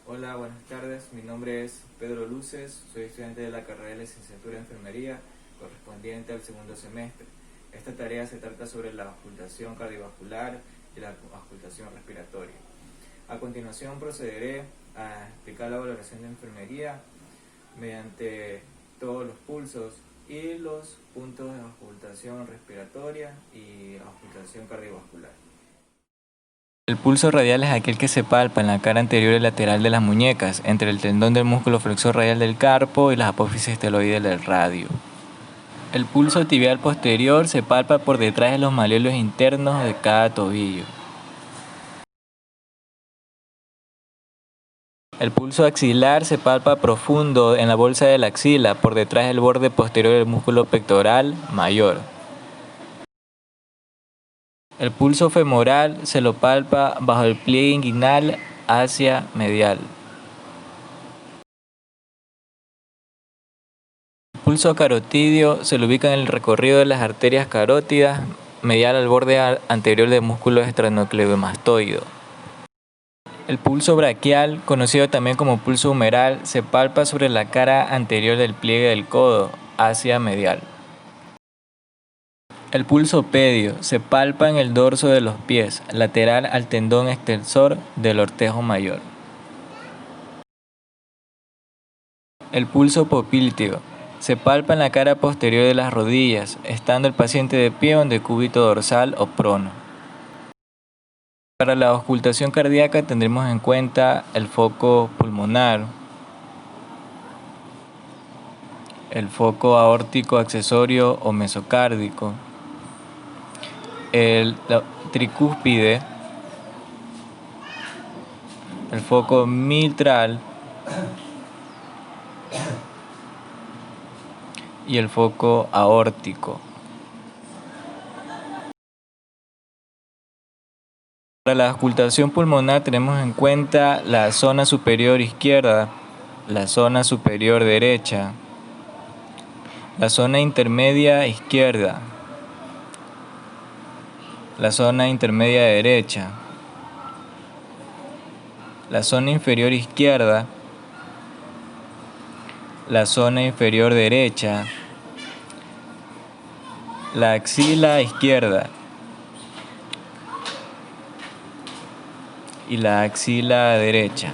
Hola, buenas tardes. Mi nombre es Pedro Luces, soy estudiante de la carrera de licenciatura en enfermería correspondiente al segundo semestre. Esta tarea se trata sobre la auscultación cardiovascular y la auscultación respiratoria. A continuación procederé a explicar la valoración de enfermería mediante todos los pulsos y los puntos de auscultación respiratoria y auscultación cardiovascular. El pulso radial es aquel que se palpa en la cara anterior y lateral de las muñecas, entre el tendón del músculo flexor radial del carpo y las apófisis teloides del radio. El pulso tibial posterior se palpa por detrás de los maleolos internos de cada tobillo. El pulso axilar se palpa profundo en la bolsa de la axila, por detrás del borde posterior del músculo pectoral mayor. El pulso femoral se lo palpa bajo el pliegue inguinal hacia medial. El pulso carotidio se lo ubica en el recorrido de las arterias carótidas, medial al borde anterior del músculo esternocleidomastoideo. El pulso braquial, conocido también como pulso humeral, se palpa sobre la cara anterior del pliegue del codo, hacia medial. El pulso pedio se palpa en el dorso de los pies, lateral al tendón extensor del ortejo mayor. El pulso popílteo se palpa en la cara posterior de las rodillas, estando el paciente de pie o en decúbito dorsal o prono. Para la auscultación cardíaca tendremos en cuenta el foco pulmonar, el foco aórtico accesorio o mesocárdico, la tricúspide, el foco mitral y el foco aórtico. Para la auscultación pulmonar tenemos en cuenta la zona superior izquierda, la zona superior derecha, la zona intermedia izquierda, la zona intermedia derecha, la zona inferior izquierda, la zona inferior derecha, la axila izquierda y la axila derecha.